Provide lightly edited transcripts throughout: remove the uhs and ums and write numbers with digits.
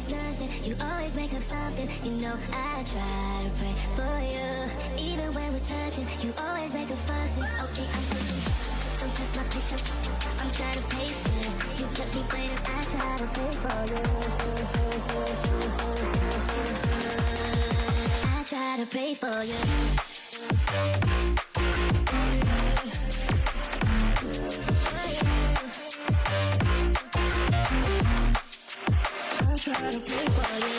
there's nothing, you always make up something. You know I try to pray for you. Even when we're touching, you always make a fuss. Okay, I'm pushing, don't test my patience. I'm trying to pace it. You kept me waiting, I try to pray for you. I try to pray for you. Try to pray for you.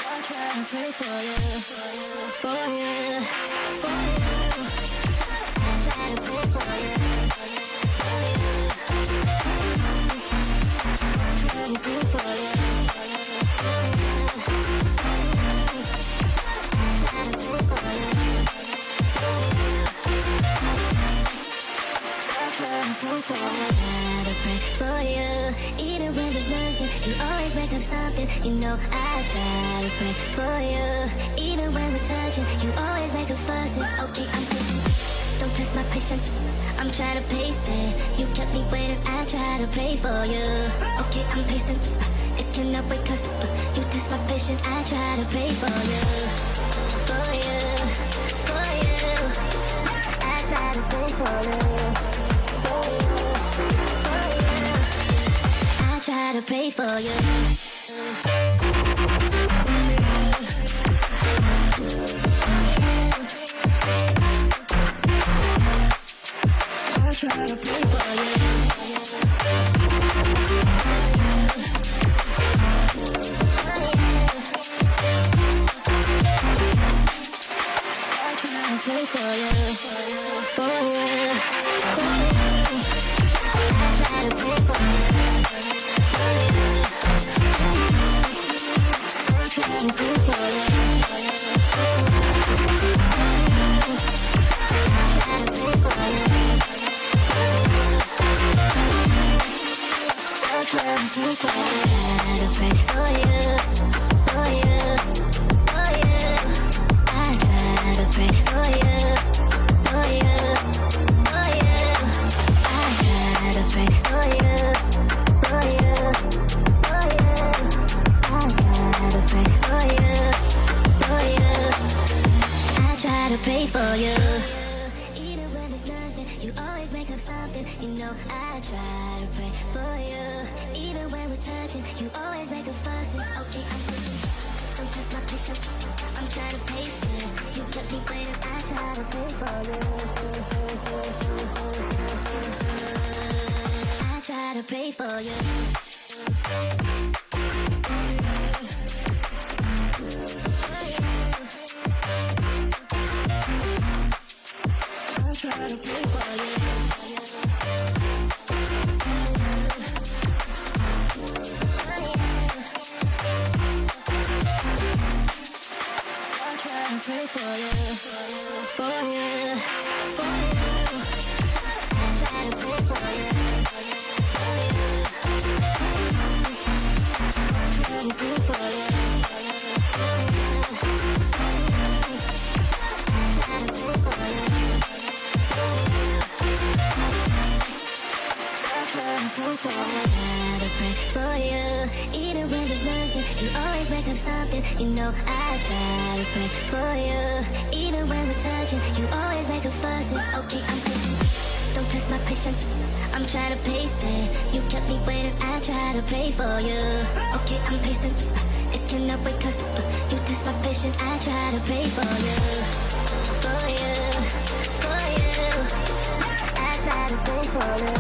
I try to pray for you, for you, for you. I try to pray for you, for you. I try to pray for you, for you. Even when there's nothing, you always make up something. You know I try to pray for you. Even when we're touching, you always make a fuss. Okay, I'm pushing, don't test my patience. I'm trying to pace it. You kept me waiting, I try to pray for you. Okay, I'm pacing, it cannot wait 'cause you test my patience. I try to pray for you, for you, for you. I try to pray for you. Try to pray for you. I try to pray for you. I try to pray for you, for you, for you. I try to pray for you. Pray for you. Even when there's nothing, you always make up something. You know I try to pray for you. Even when we're touching, you always make a fuss. Okay, I'm pushing, don't test my patience. I'm trying to pace it. You kept me waiting, I try to pray for you. I try to pray for you. Try to pray for you. I try to pray for you, for you, for you. I try to pray for you, for you. I try to pray for you, for you. Even when there's nothing, you always make up something. You know I try to pray for you. Even when we're touching, you always make a fuss. Okay, I'm pacing, don't test my patience. I'm trying to pace it. You kept me waiting, I try to pray for you. Okay, I'm pacing, it cannot wait 'cause you test my patience. I try to pray for you, for you, for you. I try to pray for you.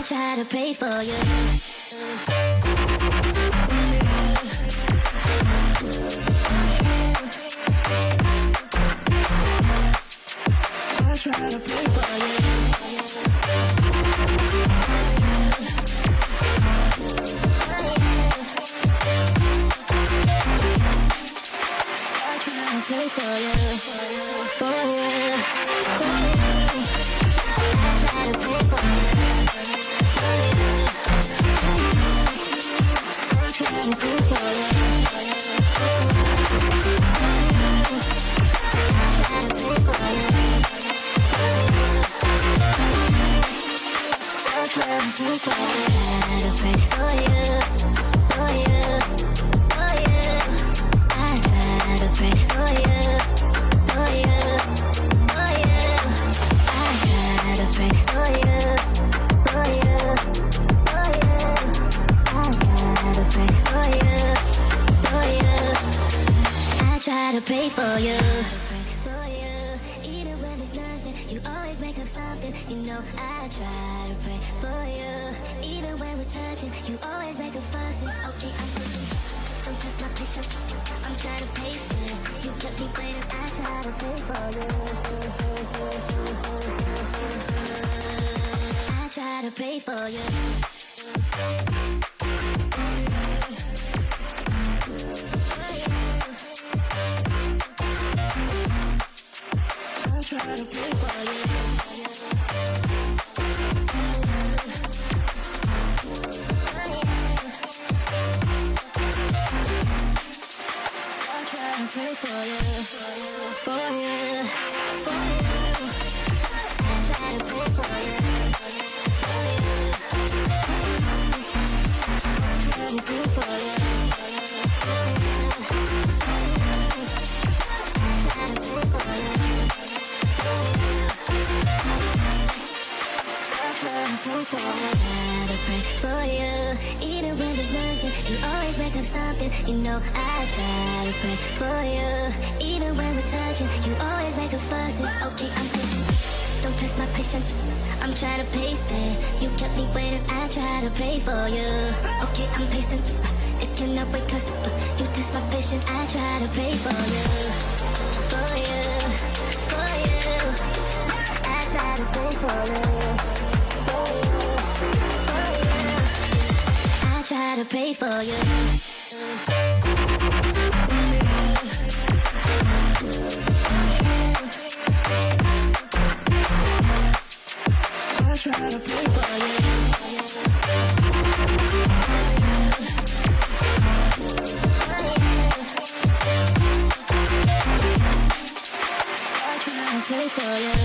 Try to pray for you. I try to pray for you. I try to pray for you, for you, for you. I try to pray for you. I try to pray for you. pray for you. Even when there's nothing, you always make up something. You know I try to pray for you. Even when we're touching, you always make a fussing. Okay, I'm pushing. Don't test my patience. I'm trying to pace it. You kept me waiting. I try to pray for you. I try to pray for you. Try to play for you. I try to play for you, for you, for you. I try to play for you, for you. I try to play for you, for you. Even when there's nothing, you always make up something. You know I try to pray for you. Even when we're touching, you always make a fussing. Okay, I'm pushing. Don't test my patience. I'm trying to pace it. You kept me waiting. I try to pray for you. Okay, I'm pacing. It cannot wait 'cause you test my patience. I try to pray for you, for you, for you. I try to pray for you. Try to pray for you. I try to pray for you. I try to pray for you,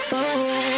for you.